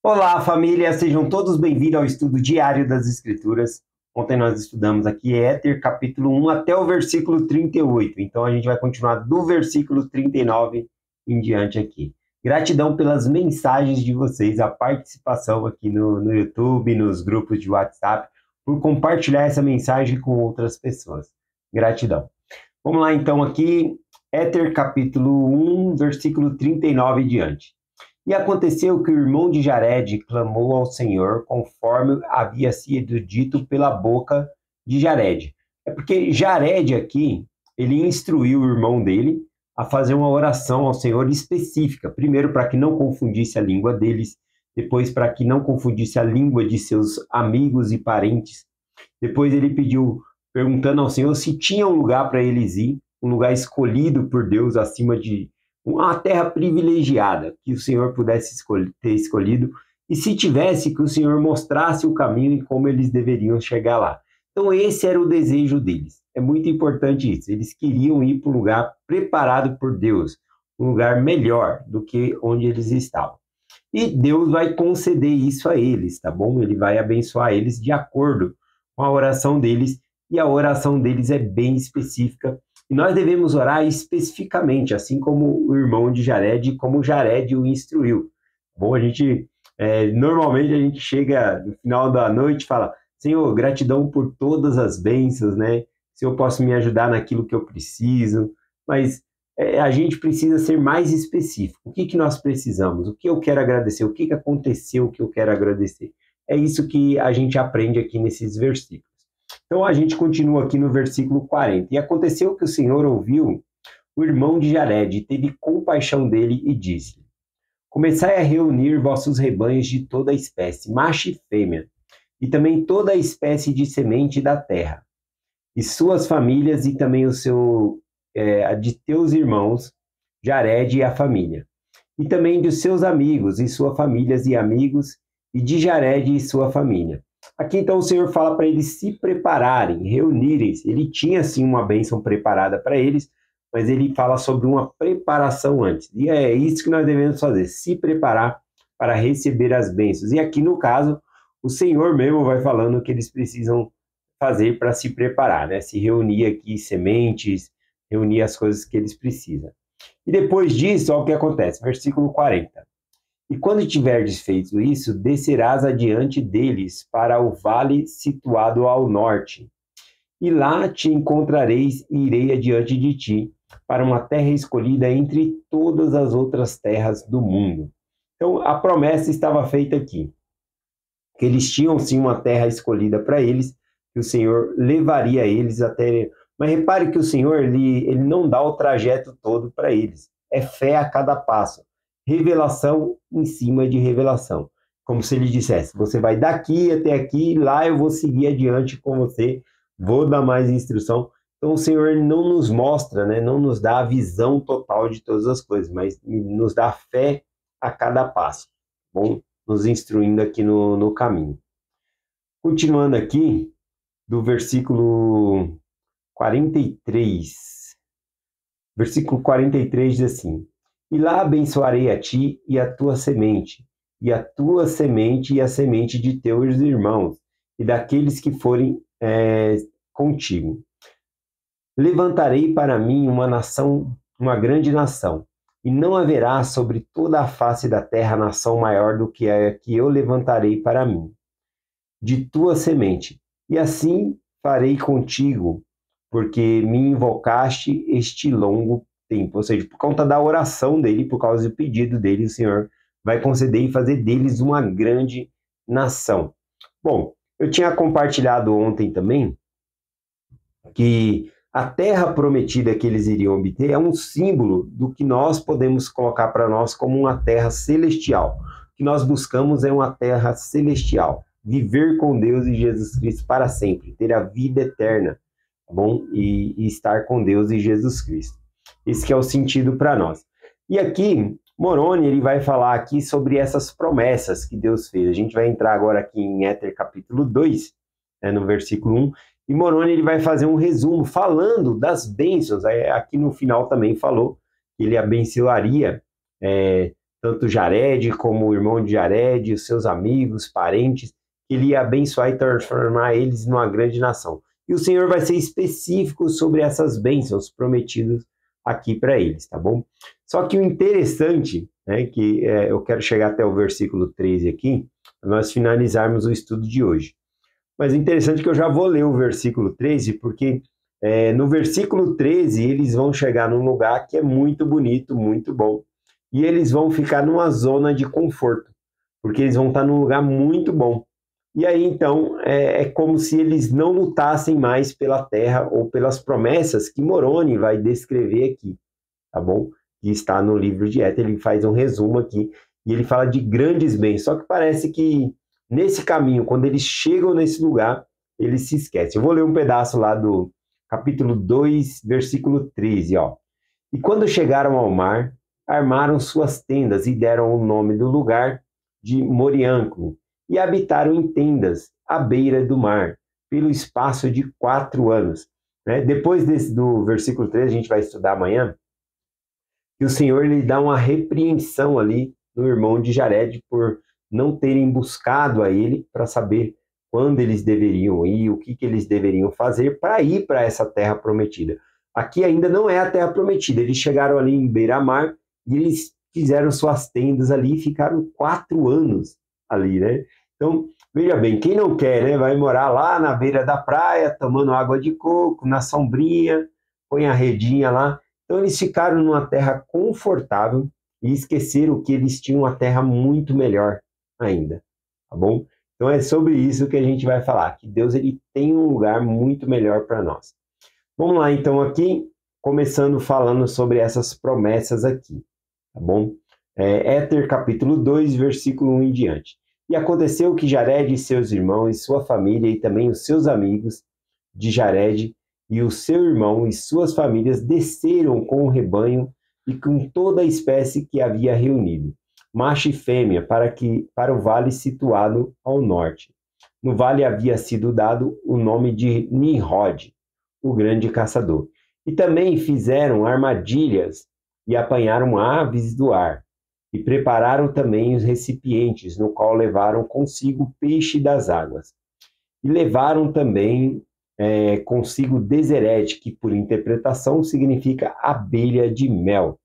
Olá, família, sejam todos bem-vindos ao estudo diário das Escrituras. Ontem nós estudamos aqui Éter, capítulo 1 até o versículo 38. Então a gente vai continuar do versículo 39 em diante aqui. Gratidão pelas mensagens de vocês, a participação aqui no YouTube, nos grupos de WhatsApp, por compartilhar essa mensagem com outras pessoas. Gratidão. Vamos lá então aqui, Éter, capítulo 1, versículo 39 em diante. E aconteceu que o irmão de Jared clamou ao Senhor, conforme havia sido dito pela boca de Jared. É porque Jared aqui, ele instruiu o irmão dele a fazer uma oração ao Senhor específica. Primeiro, para que não confundisse a língua deles. Depois, para que não confundisse a língua de seus amigos e parentes. Depois, ele pediu, perguntando ao Senhor se tinha um lugar para eles ir, um lugar escolhido por Deus acima de uma terra privilegiada que o Senhor pudesse ter escolhido, e se tivesse, que o Senhor mostrasse o caminho e como eles deveriam chegar lá. Então esse era o desejo deles. É muito importante isso. Eles queriam ir para um lugar preparado por Deus, um lugar melhor do que onde eles estavam. E Deus vai conceder isso a eles, tá bom? Ele vai abençoar eles de acordo com a oração deles, e a oração deles é bem específica. E nós devemos orar especificamente, assim como o irmão de Jared, como Jared o instruiu. Bom, normalmente a gente chega no final da noite e fala: Senhor, gratidão por todas as bênçãos, né? Se eu posso me ajudar naquilo que eu preciso, mas a gente precisa ser mais específico. O que nós precisamos? O que eu quero agradecer? O que aconteceu que eu quero agradecer? É isso que a gente aprende aqui nesses versículos. Então a gente continua aqui no versículo 40. E aconteceu que o Senhor ouviu o irmão de Jared, teve compaixão dele e disse: Começai a reunir vossos rebanhos de toda a espécie, macho e fêmea, e também toda a espécie de semente da terra, e suas famílias, e também de teus irmãos, Jared e a família, e também de seus amigos, e suas famílias e amigos, e de Jared e sua família. Aqui então o Senhor fala para eles se prepararem, reunirem-se. Ele tinha sim uma bênção preparada para eles, mas ele fala sobre uma preparação antes. E é isso que nós devemos fazer, se preparar para receber as bênçãos. E aqui no caso, o Senhor mesmo vai falando o que eles precisam fazer para se preparar, né? Se reunir aqui sementes, reunir as coisas que eles precisam. E depois disso, olha o que acontece, versículo 40. E quando tiverdes feito isso, descerás adiante deles para o vale situado ao norte. E lá te encontrareis e irei adiante de ti, para uma terra escolhida entre todas as outras terras do mundo. Então, a promessa estava feita aqui, que eles tinham sim uma terra escolhida para eles, que o Senhor levaria eles até... Mas repare que o Senhor, ele não dá o trajeto todo para eles. É fé a cada passo. Revelação em cima de revelação. Como se ele dissesse: você vai daqui até aqui, lá eu vou seguir adiante com você, vou dar mais instrução. Então o Senhor não nos mostra, né, não nos dá a visão total de todas as coisas, mas nos dá fé a cada passo, bom? Nos instruindo aqui no caminho. Continuando aqui, do versículo 43. Versículo 43 diz assim: E lá abençoarei a ti e a tua semente, e a tua semente e a semente de teus irmãos, e daqueles que forem contigo. Levantarei para mim uma nação, uma grande nação, e não haverá sobre toda a face da terra nação maior do que a que eu levantarei para mim, de tua semente. E assim farei contigo, porque me invocaste este longo tempo. Ou seja, por conta da oração dele, por causa do pedido dele, o Senhor vai conceder e fazer deles uma grande nação. Bom, eu tinha compartilhado ontem também que a terra prometida que eles iriam obter é um símbolo do que nós podemos colocar para nós como uma terra celestial. O que nós buscamos é uma terra celestial. Viver com Deus e Jesus Cristo para sempre, ter a vida eterna, tá bom? E estar com Deus e Jesus Cristo. Esse que é o sentido para nós. E aqui, Moroni, ele vai falar aqui sobre essas promessas que Deus fez. A gente vai entrar agora aqui em Éter capítulo 2, né, no versículo 1, e Moroni ele vai fazer um resumo falando das bênçãos. Aqui no final também falou que ele abençoaria tanto Jared como o irmão de Jared, os seus amigos, parentes, que ele ia abençoar e transformar eles numa grande nação. E o Senhor vai ser específico sobre essas bênçãos prometidas aqui para eles, tá bom? Só que o interessante, né, que eu quero chegar até o versículo 13 aqui, para nós finalizarmos o estudo de hoje. Mas o interessante é que eu já vou ler o versículo 13, porque no versículo 13 eles vão chegar num lugar que é muito bonito, muito bom, e eles vão ficar numa zona de conforto, porque eles vão estar num lugar muito bom. E aí, então, é como se eles não lutassem mais pela terra ou pelas promessas que Moroni vai descrever aqui, tá bom? Que está no livro de Éter, ele faz um resumo aqui, e ele fala de grandes bens, só que parece que nesse caminho, quando eles chegam nesse lugar, eles se esquecem. Eu vou ler um pedaço lá do capítulo 2, versículo 13, ó. E quando chegaram ao mar, armaram suas tendas e deram o nome do lugar de Morianco, e habitaram em tendas à beira do mar, pelo espaço de 4 anos. Né? Depois do versículo 13, a gente vai estudar amanhã, que o Senhor lhe dá uma repreensão ali no irmão de Jared por não terem buscado a ele para saber quando eles deveriam ir, o que eles deveriam fazer para ir para essa terra prometida. Aqui ainda não é a terra prometida, eles chegaram ali em beira-mar e eles fizeram suas tendas ali e ficaram 4 anos ali, né? Então, veja bem, quem não quer, né, vai morar lá na beira da praia, tomando água de coco, na sombrinha, põe a redinha lá. Então, eles ficaram numa terra confortável e esqueceram que eles tinham uma terra muito melhor ainda, tá bom? Então, é sobre isso que a gente vai falar, que Deus ele tem um lugar muito melhor para nós. Vamos lá, então, aqui, começando falando sobre essas promessas aqui, tá bom? Éter, capítulo 2, versículo 1 em diante. E aconteceu que Jared e seus irmãos e sua família e também os seus amigos de Jared e o seu irmão e suas famílias desceram com o rebanho e com toda a espécie que havia reunido, macho e fêmea, para o vale situado ao norte. No vale havia sido dado o nome de Nimrod, o grande caçador. E também fizeram armadilhas e apanharam aves do ar. E prepararam também os recipientes, no qual levaram consigo peixe das águas. E levaram também consigo Deseret, que por interpretação significa abelha de mel.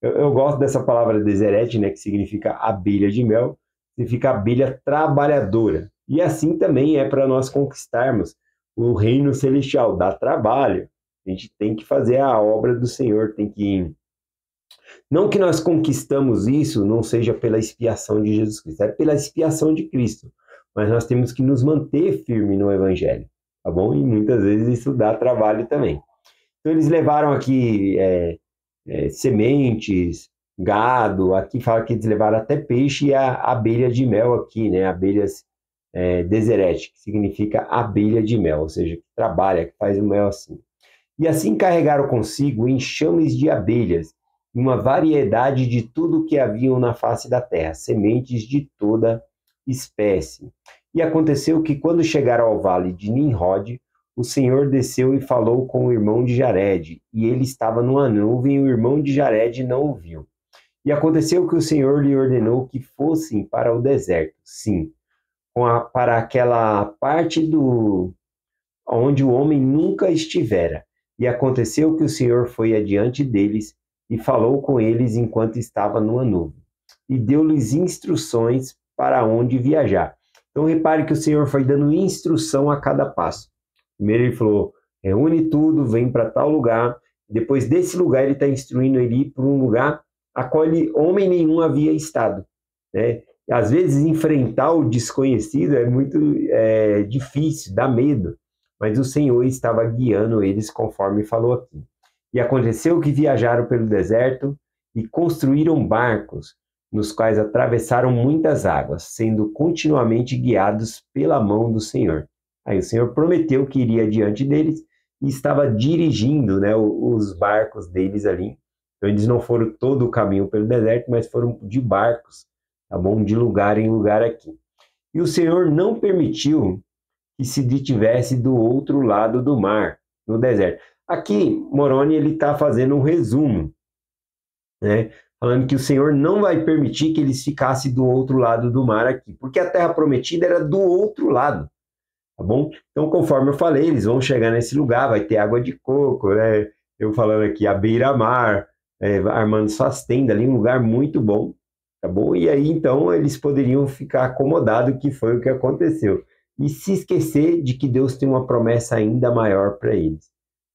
Eu gosto dessa palavra Deseret, né, que significa abelha de mel, significa abelha trabalhadora. E assim também é para nós conquistarmos o reino celestial, dá trabalho. A gente tem que fazer a obra do Senhor, tem que... Não que nós conquistamos isso, não seja pela expiação de Jesus Cristo, é pela expiação de Cristo. Mas nós temos que nos manter firme no Evangelho, tá bom? E muitas vezes isso dá trabalho também. Então eles levaram aqui sementes, gado, aqui fala que eles levaram até peixe e a abelha de mel aqui, né? Abelhas Deseret, que significa abelha de mel, ou seja, que trabalha, que faz o mel assim. E assim carregaram consigo enxames de abelhas, uma variedade de tudo que haviam na face da terra, sementes de toda espécie. E aconteceu que, quando chegaram ao vale de Nimrod, o Senhor desceu e falou com o irmão de Jared, e ele estava numa nuvem, e o irmão de Jared não o viu. E aconteceu que o Senhor lhe ordenou que fossem para o deserto, sim, para aquela parte onde o homem nunca estivera. E aconteceu que o Senhor foi adiante deles e falou com eles enquanto estava numa nuvem, e deu-lhes instruções para onde viajar. Então repare que o Senhor foi dando instrução a cada passo. Primeiro ele falou, reúne tudo, vem para tal lugar. Depois desse lugar ele está instruindo ele ir para um lugar a qual homem nenhum havia estado, né? Às vezes enfrentar o desconhecido é muito difícil, dá medo, mas o Senhor estava guiando eles conforme falou aqui. E aconteceu que viajaram pelo deserto e construíram barcos, nos quais atravessaram muitas águas, sendo continuamente guiados pela mão do Senhor. Aí o Senhor prometeu que iria diante deles e estava dirigindo, né, os barcos deles ali. Então eles não foram todo o caminho pelo deserto, mas foram de barcos, tá bom? De lugar em lugar aqui. E o Senhor não permitiu que se detivesse do outro lado do mar, no deserto. Aqui, Moroni, ele está fazendo um resumo, né? falando que o Senhor não vai permitir que eles ficassem do outro lado do mar aqui, porque a terra prometida era do outro lado, tá bom? Então, conforme eu falei, eles vão chegar nesse lugar, vai ter água de coco, né? Eu falando aqui, a beira-mar, armando suas tendas ali, um lugar muito bom, tá bom? E aí, então, eles poderiam ficar acomodados, que foi o que aconteceu. E se esquecer de que Deus tem uma promessa ainda maior para eles,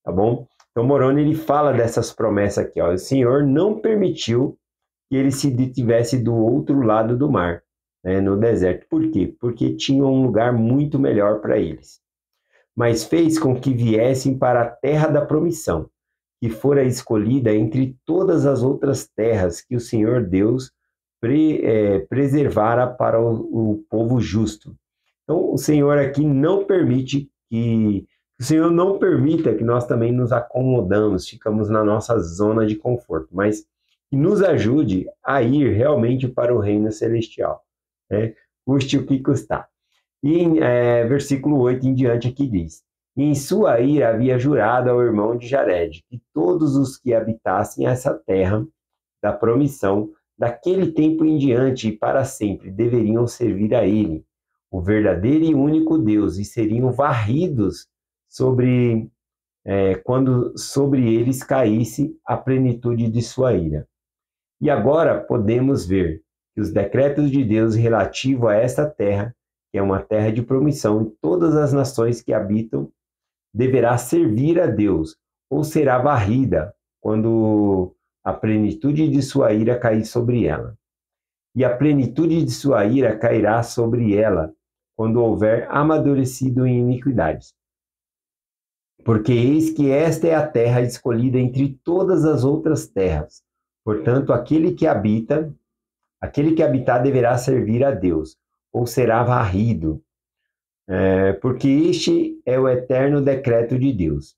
tá bom? Então, Moroni, ele fala dessas promessas aqui, ó. O Senhor não permitiu que ele se detivesse do outro lado do mar, né, no deserto. Por quê? Porque tinha um lugar muito melhor para eles. Mas fez com que viessem para a terra da promissão, que fora escolhida entre todas as outras terras que o Senhor Deus preservara para o povo justo. Então, o Senhor aqui não permite que o Senhor não permita que nós também nos acomodamos, ficamos na nossa zona de conforto, mas que nos ajude a ir realmente para o reino celestial, né? Custe o que custar. E em versículo 8 em diante aqui diz: E em sua ira havia jurado ao irmão de Jared que todos os que habitassem essa terra da promissão, daquele tempo em diante e para sempre, deveriam servir a ele, o verdadeiro e único Deus, e seriam varridos quando sobre eles caísse a plenitude de sua ira. E agora podemos ver que os decretos de Deus relativo a esta terra, que é uma terra de promissão, em todas as nações que habitam, deverá servir a Deus, ou será varrida quando a plenitude de sua ira cair sobre ela. E a plenitude de sua ira cairá sobre ela quando houver amadurecido em iniquidades. Porque eis que esta é a terra escolhida entre todas as outras terras. Portanto, aquele que habitar deverá servir a Deus, ou será varrido, porque este é o eterno decreto de Deus.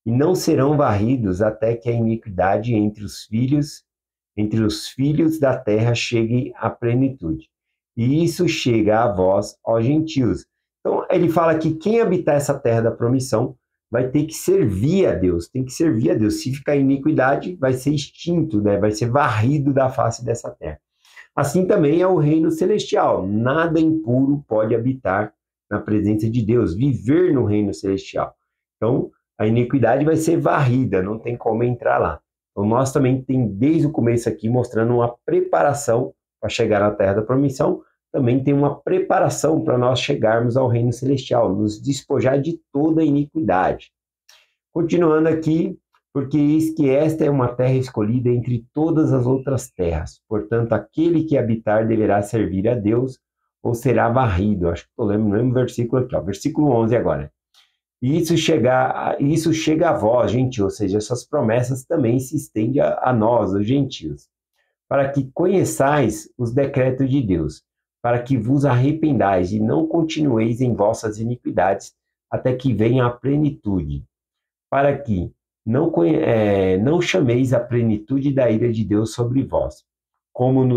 E não serão varridos até que a iniquidade entre os filhos da terra chegue à plenitude. E isso chega a vós, ó gentios. Então, ele fala que quem habitar essa terra da promissão vai ter que servir a Deus, tem que servir a Deus. Se ficar em iniquidade, vai ser extinto, né? Vai ser varrido da face dessa terra. Assim também é o reino celestial. Nada impuro pode habitar na presença de Deus, viver no reino celestial. Então, a iniquidade vai ser varrida, não tem como entrar lá. Então, nós também tem desde o começo aqui mostrando uma preparação para chegar na terra da promissão, também tem uma preparação para nós chegarmos ao reino celestial, nos despojar de toda a iniquidade. Continuando aqui, porque eis que esta é uma terra escolhida entre todas as outras terras. Portanto, aquele que habitar deverá servir a Deus, ou será varrido. Acho que estou lendo o mesmo versículo aqui, ó, versículo 11 agora. E isso chega a vós, gentios, ou seja, essas promessas também se estendem a nós, os gentios, para que conheçais os decretos de Deus, para que vos arrependais e não continueis em vossas iniquidades, até que venha a plenitude, para que não chameis a plenitude da ira de Deus sobre vós, como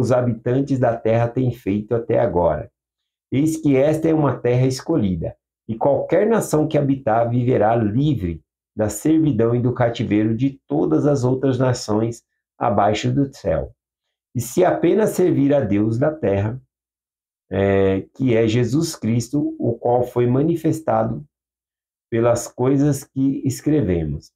os habitantes da terra têm feito até agora. Eis que esta é uma terra escolhida, e qualquer nação que habitar viverá livre da servidão e do cativeiro de todas as outras nações abaixo do céu. E se apenas servir a Deus da terra, que é Jesus Cristo, o qual foi manifestado pelas coisas que escrevemos.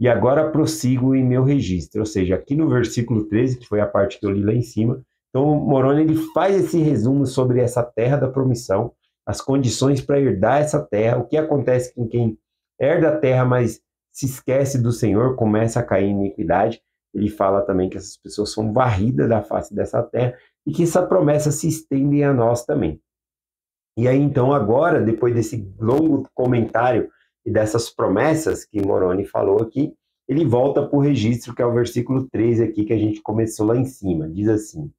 E agora prossigo em meu registro, ou seja, aqui no versículo 13, que foi a parte que eu li lá em cima. Então, Moroni ele faz esse resumo sobre essa terra da promissão, as condições para herdar essa terra, o que acontece com quem herda a terra, mas se esquece do Senhor, começa a cair em iniquidade. Ele fala também que essas pessoas são varridas da face dessa terra e que essa promessa se estende a nós também. E aí, então, agora, depois desse longo comentário e dessas promessas que Moroni falou aqui, ele volta para o registro, que é o versículo 13 aqui, que a gente começou lá em cima. Diz assim: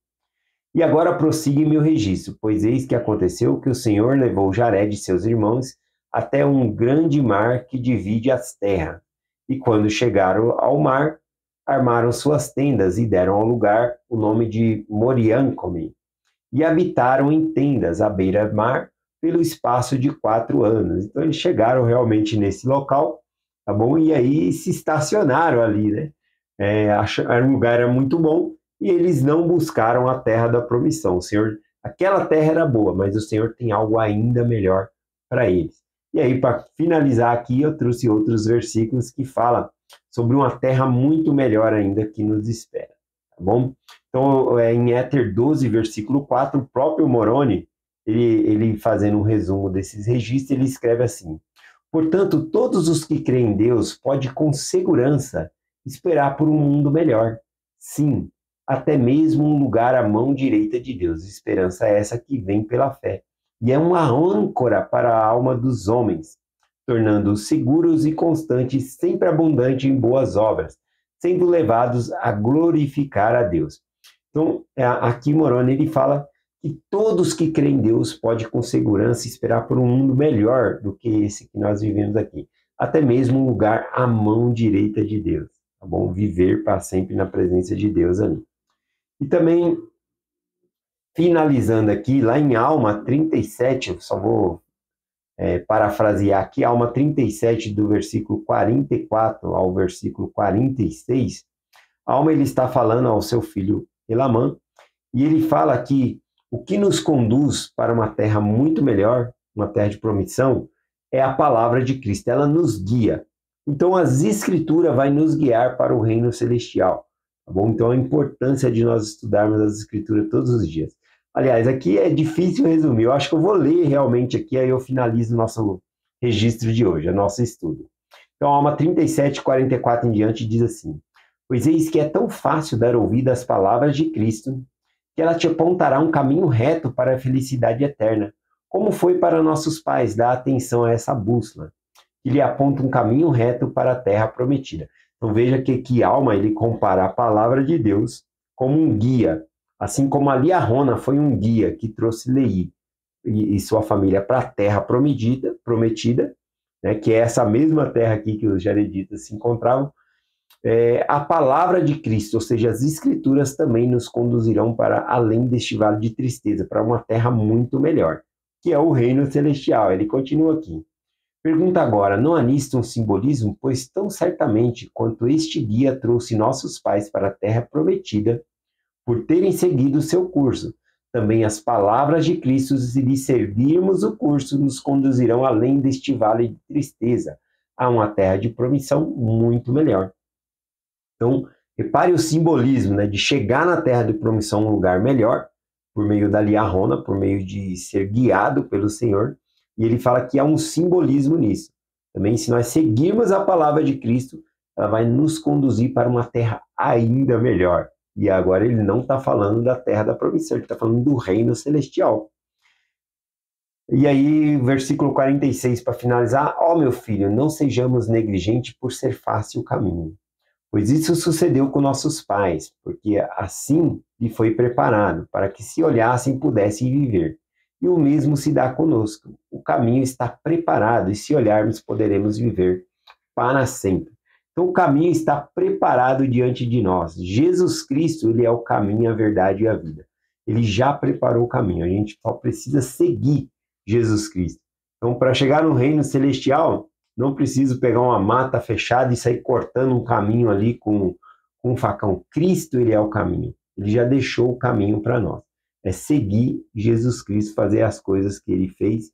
E agora prossiga em meu registro, pois eis que aconteceu que o Senhor levou Jared e seus irmãos até um grande mar que divide as terras. E quando chegaram ao mar, armaram suas tendas e deram ao lugar o nome de Moriancome, e habitaram em tendas à beira-mar pelo espaço de 4 anos. Então eles chegaram realmente nesse local, tá bom? E aí se estacionaram ali, né? O lugar era muito bom e eles não buscaram a terra da promissão. O Senhor, aquela terra era boa, mas o Senhor tem algo ainda melhor para eles. E aí, para finalizar aqui, eu trouxe outros versículos que falam sobre uma terra muito melhor ainda que nos espera, tá bom? Então, em Éter 12, versículo 4, o próprio Moroni, ele fazendo um resumo desses registros, ele escreve assim: portanto, todos os que creem em Deus podem com segurança esperar por um mundo melhor. Sim, até mesmo um lugar à mão direita de Deus. Esperança é essa que vem pela fé. E é uma âncora para a alma dos homens, tornando-os seguros e constantes, sempre abundantes em boas obras, sendo levados a glorificar a Deus. Então, aqui Moroni, ele fala que todos que creem em Deus podem com segurança esperar por um mundo melhor do que esse que nós vivemos aqui. Até mesmo um lugar à mão direita de Deus, tá bom? Viver para sempre na presença de Deus ali. E também, finalizando aqui, lá em Alma 37, eu só vou parafrasear aqui, Alma 37, do versículo 44 ao versículo 46, Alma, ele está falando ao seu filho Elamã, e ele fala que o que nos conduz para uma terra muito melhor, uma terra de promissão, é a palavra de Cristo, ela nos guia. Então, as Escrituras vai nos guiar para o reino celestial, tá bom? Então, a importância de nós estudarmos as Escrituras todos os dias. Aliás, aqui é difícil resumir, eu acho que eu vou ler realmente aqui, aí eu finalizo o nosso registro de hoje, o nosso estudo. Então, Alma 37, 44 em diante diz assim: pois eis que é tão fácil dar ouvido às palavras de Cristo, que ela te apontará um caminho reto para a felicidade eterna, como foi para nossos pais dar atenção a essa bússola, que lhe aponta um caminho reto para a terra prometida. Então veja que aqui Alma, ele compara a palavra de Deus como um guia, assim como ali Arona foi um guia que trouxe Leí e sua família para a terra prometida, né, que é essa mesma terra aqui que os jareditas se encontravam. A palavra de Cristo, ou seja, as Escrituras também nos conduzirão para além deste vale de tristeza, para uma terra muito melhor, que é o reino celestial. Ele continua aqui. Pergunta agora, não há nisto um simbolismo? Pois tão certamente quanto este guia trouxe nossos pais para a terra prometida, por terem seguido o seu curso, também as palavras de Cristo, se lhe seguirmos o curso, nos conduzirão além deste vale de tristeza, a uma terra de promissão muito melhor. Então, repare o simbolismo, né, de chegar na terra de promissão, um lugar melhor, por meio da liarrona, por meio de ser guiado pelo Senhor, e ele fala que há um simbolismo nisso. Também, se nós seguirmos a palavra de Cristo, ela vai nos conduzir para uma terra ainda melhor. E agora ele não está falando da terra da promissão, ele está falando do reino celestial. E aí, versículo 46, para finalizar: ó meu filho, não sejamos negligentes por ser fácil o caminho. Pois isso sucedeu com nossos pais, porque assim lhe foi preparado, para que se olhassem pudessem viver. E o mesmo se dá conosco. O caminho está preparado, e se olharmos poderemos viver para sempre. Então o caminho está preparado diante de nós. Jesus Cristo, ele é o caminho, a verdade e a vida. Ele já preparou o caminho, a gente só precisa seguir Jesus Cristo. Então, para chegar no reino celestial, não preciso pegar uma mata fechada e sair cortando um caminho ali com um facão. Cristo, ele é o caminho. Ele já deixou o caminho para nós. É seguir Jesus Cristo, fazer as coisas que ele fez.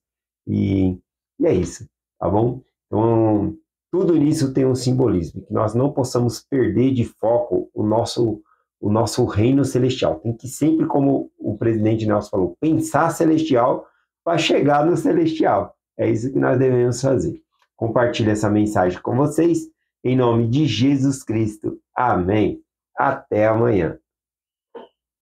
E é isso, tá bom? Então, tudo nisso tem um simbolismo. Que nós não possamos perder de foco o nosso reino celestial. Tem que sempre, como o presidente Nelson falou, pensar celestial para chegar no celestial. É isso que nós devemos fazer. Compartilhe essa mensagem com vocês, em nome de Jesus Cristo. Amém. Até amanhã.